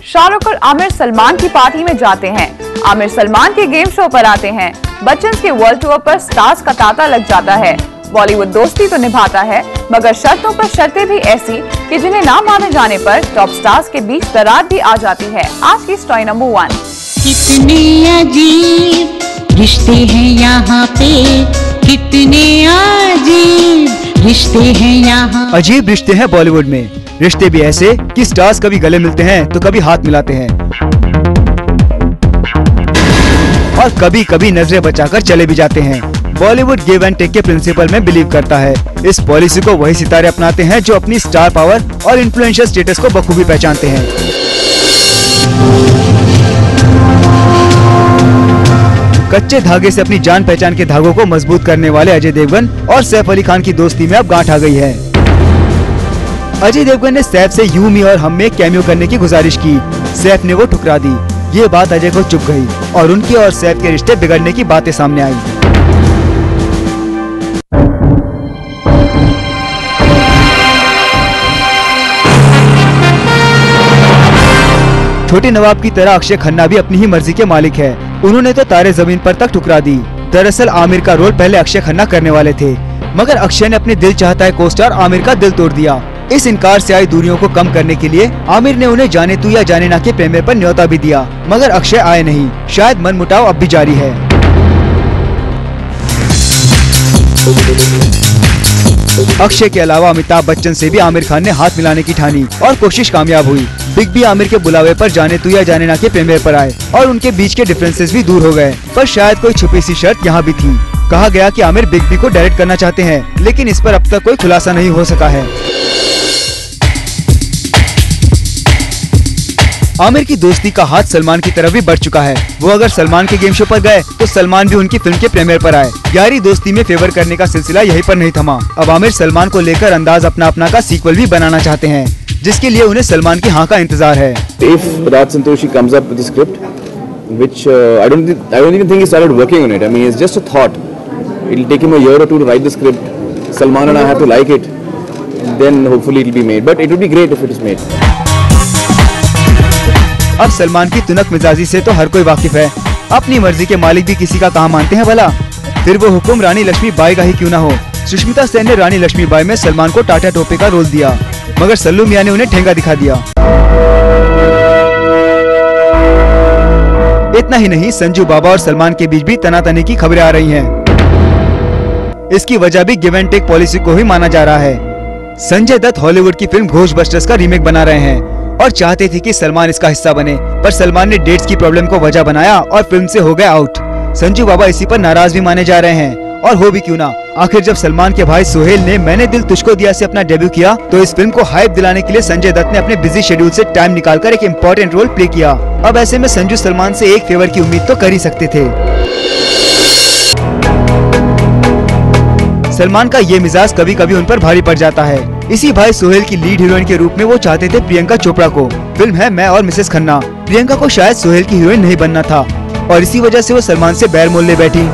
शाहरुख और आमिर सलमान की पार्टी में जाते हैं। आमिर सलमान के गेम शो पर आते हैं। बच्चन के वर्ल्ड टूर पर स्टार्स का तांता लग जाता है। बॉलीवुड दोस्ती तो निभाता है, मगर शर्तों पर शर्तें भी ऐसी कि जिन्हें ना माने जाने पर टॉप स्टार्स के बीच दरार भी आ जाती है। आज की स्टोरी नंबर 1। कितने अजीब रिश्ते हैं यहाँ पे, कितने अजीब रिश्ते हैं यहाँ। अजीब रिश्ते हैं बॉलीवुड में। रिश्ते भी ऐसे कि स्टार्स कभी गले मिलते हैं तो कभी हाथ मिलाते हैं और कभी कभी नजरें बचाकर चले भी जाते हैं। बॉलीवुड गिव एंड टेक के प्रिंसिपल में बिलीव करता है। इस पॉलिसी को वही सितारे अपनाते हैं जो अपनी स्टार पावर और इन्फ्लुएंशियल स्टेटस को बखूबी पहचानते हैं। कच्चे धागे से अपनी जान पहचान के धागों को मजबूत करने वाले अजय देवगन और सैफ अली खान की दोस्ती में अब गांठ आ गई है। अजय देवगन ने सैफ से यू मी और हम में कैमियो करने की गुजारिश की। सैफ ने वो ठुकरा दी। ये बात अजय को चुभ गई और उनके और सैफ के रिश्ते बिगड़ने की बातें सामने आई। छोटे नवाब की तरह अक्षय खन्ना भी अपनी ही मर्जी के मालिक है। उन्होंने तो तारे जमीन पर तक ठुकरा दी। दरअसल आमिर का रोल पहले अक्षय खन्ना करने वाले थे, मगर अक्षय ने अपने दिल चाहता है को स्टार आमिर का दिल तोड़ दिया। इस इनकार से आई दूरियों को कम करने के लिए आमिर ने उन्हें जाने तू या जाने ना के प्रीमियर पर न्योता भी दिया, मगर अक्षय आए नहीं। शायद मनमुटाव अब भी जारी है। अक्षय के अलावा अमिताभ बच्चन से भी आमिर खान ने हाथ मिलाने की ठानी और कोशिश कामयाब हुई। बिग बी आमिर के बुलावे पर जाने तू या जाने ना के प्रीमियर पर आए और उनके बीच के डिफरेंसेस भी दूर हो गए। पर शायद कोई छुपी सी शर्त यहाँ भी थी। कहा गया कि आमिर बिग बी को डायरेक्ट करना चाहते हैं, लेकिन इस पर अब तक कोई खुलासा नहीं हो सका है। आमिर की दोस्ती का हाथ सलमान की तरफ भी बढ़ चुका है। वो अगर सलमान के गेम शो पर गए तो सलमान भी उनकी फिल्म के प्रीमियर पर आए। यारी दोस्ती में फेवर करने का सिलसिला यहीं पर नहीं थमा। अब आमिर सलमान को लेकर अंदाज अपना अपना का सीक्वल भी बनाना चाहते हैं, जिसके लिए उन्हें सलमान की हाँ का इंतजार है। If Raj Santoshi comes up with a script, which I don't even think he started working on it. I mean, it's just a thought. It'll take him a year or two to write the script. Salman and I have to like it, then hopefully it'll be made. But it would be great if it is made. अब सलमान की तुनक मिजाजी से तो हर कोई वाकिफ है। अपनी मर्जी के मालिक भी किसी का कहा मानते हैं भला। फिर वो हुक्म रानी लक्ष्मीबाई का ही क्यों ना हो। सुष्मिता सेन ने रानी लक्ष्मीबाई में सलमान को टाटा टोपे का रोल दिया, मगर सल्लू मियां ने उन्हें ठेंगा दिखा दिया। इतना ही नहीं, संजू बाबा और सलमान के बीच भी तनातनी की खबरें आ रही हैं। इसकी वजह भी गिव एंड टेक पॉलिसी को ही माना जा रहा है। संजय दत्त हॉलीवुड की फिल्म घोस्टबस्टर्स का रीमेक बना रहे हैं और चाहते थे कि सलमान इसका हिस्सा बने, पर सलमान ने डेट्स की प्रॉब्लम को वजह बनाया और फिल्म से हो गए आउट। संजू बाबा इसी पर नाराज भी माने जा रहे हैं, और हो भी क्यों ना। आखिर जब सलमान के भाई सोहेल ने मैंने दिल तुझको दिया से अपना डेब्यू किया, तो इस फिल्म को हाइप दिलाने के लिए संजय दत्त ने अपने बिजी शेड्यूल से टाइम निकालकर एक इम्पोर्टेंट रोल प्ले किया। अब ऐसे में संजू सलमान से एक फेवर की उम्मीद तो कर ही सकते थे। सलमान का ये मिजाज कभी कभी उन पर भारी पड़ जाता है। इसी भाई सोहेल की लीड हीरोइन के रूप में वो चाहते थे प्रियंका चोपड़ा को। फिल्म है मैं और मिसेस खन्ना। प्रियंका को शायद सोहेल की हीरोइन नहीं बनना था और इसी वजह से वो सलमान से बैर मोल ले बैठी।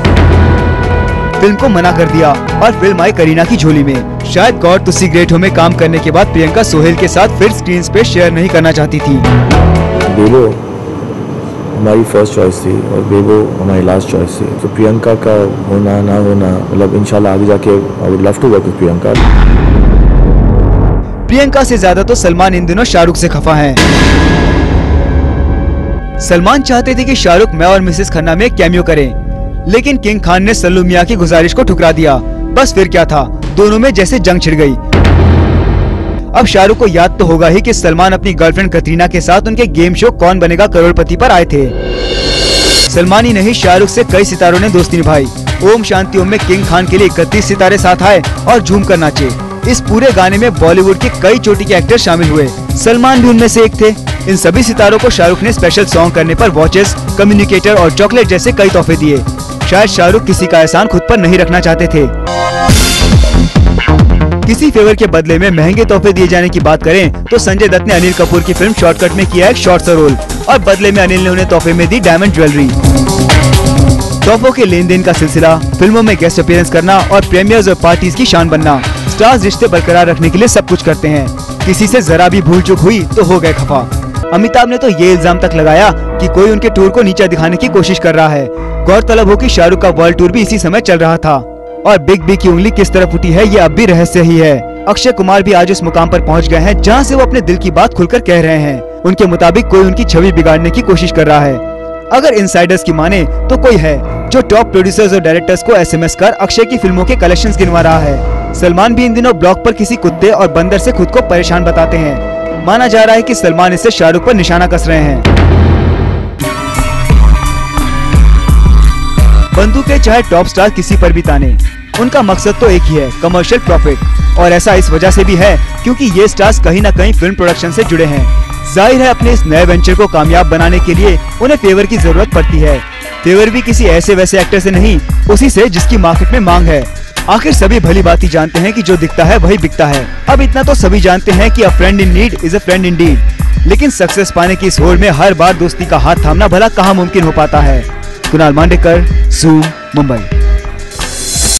फिल्म को मना कर दिया और फिल्म आई करीना की झोली में। शायद गॉड तुसी ग्रेट हो में काम करने के बाद प्रियंका सोहेल के साथ फिर स्क्रीन पे शेयर नहीं करना चाहती थी। बेबो हमारी फर्स्ट चॉइस थी और बेबो हमारी लास्ट चॉइस थी, तो प्रियंका का होना ना होना, मतलब इंशाल्लाह आगे जाके I would love to work with Priyanka. Priyanka से ज्यादा तो सलमान इन दिनों शाहरुख से खफा हैं। सलमान चाहते थे कि शाहरुख मैं और मिसेस खन्ना में कैमियो करें, लेकिन किंग खान ने सल्लू मियां की गुजारिश को ठुकरा दिया। बस फिर क्या था, दोनों में जैसे जंग छिड़ गई। अब शाहरुख को याद तो होगा ही कि सलमान अपनी गर्लफ्रेंड कतरीना के साथ उनके गेम शो कौन बनेगा करोड़पति पर आए थे। सलमान ही नहीं, शाहरुख से कई सितारों ने दोस्ती निभाई। ओम शांति ओम में किंग खान के लिए 31 सितारे साथ आए और झूम कर नाचे। इस पूरे गाने में बॉलीवुड के कई चोटी के एक्टर शामिल हुए। सलमान भी उनमें से एक थे। इन सभी सितारों को शाहरुख ने स्पेशल सॉन्ग करने पर वॉचेस, कम्युनिकेटर और चॉकलेट जैसे कई तोहफे दिए। शायद शाहरुख किसी का एहसान खुद पर नहीं रखना चाहते थे। किसी फेवर के बदले में महंगे तोहफे दिए जाने की बात करें तो संजय दत्त ने अनिल कपूर की फिल्म शॉर्टकट में किया एक शॉर्ट सा रोल और बदले में अनिल ने उन्हें तोहफे में दी डायमंड ज्वेलरी। तोहफों के लेन देन का सिलसिला, फिल्मों में गेस्ट अपीयरेंस करना और प्रीमियर्स और पार्टीज की शान बनना। स्टार्स रिश्ते बरकरार रखने के लिए सब कुछ करते हैं। किसी से जरा भी भूल चूक हुई तो हो गए खफा। अमिताभ ने तो ये इल्जाम तक लगाया कि कोई उनके टूर को नीचा दिखाने की कोशिश कर रहा है। गौरतलब हो कि शाहरुख का वर्ल्ड टूर भी इसी समय चल रहा था और बिग बी की उंगली किस तरफ उठी है ये अब भी रहस्य ही है। अक्षय कुमार भी आज इस मुकाम पर पहुंच गए हैं जहां से वो अपने दिल की बात खुलकर कह रहे हैं। उनके मुताबिक कोई उनकी छवि बिगाड़ने की कोशिश कर रहा है। अगर इनसाइडर्स की माने तो कोई है जो टॉप प्रोड्यूसर्स और डायरेक्टर्स को SMS कर अक्षय की फिल्मों के कलेक्शंस गिनवा रहा है। सलमान भी इन दिनों ब्लॉग पर किसी कुत्ते और बंदर से खुद को परेशान बताते हैं। माना जा रहा है कि सलमान इससे शाहरुख पर निशाना कस रहे हैं। बंदूकें चाहे टॉप स्टार किसी पर भी ताने, उनका मकसद तो एक ही है, कमर्शियल प्रॉफिट। और ऐसा इस वजह से भी है क्योंकि ये स्टार्स कहीं न कहीं फिल्म प्रोडक्शन से जुड़े हैं। जाहिर है अपने इस नए वेंचर को कामयाब बनाने के लिए उन्हें फेवर की जरूरत पड़ती है। फेवर भी किसी ऐसे वैसे एक्टर से नहीं, उसी से जिसकी मार्केट में मांग है। आखिर सभी भली बात ही जानते हैं कि जो दिखता है वही बिकता है। अब इतना तो सभी जानते हैं कि अ friend in need is a friend Indeed. लेकिन सक्सेस पाने की इस होड़ में हर बार दोस्ती का हाथ थामना भला कहाँ मुमकिन हो पाता है। कुणाल मांडेकर, ज़ूम, मुंबई।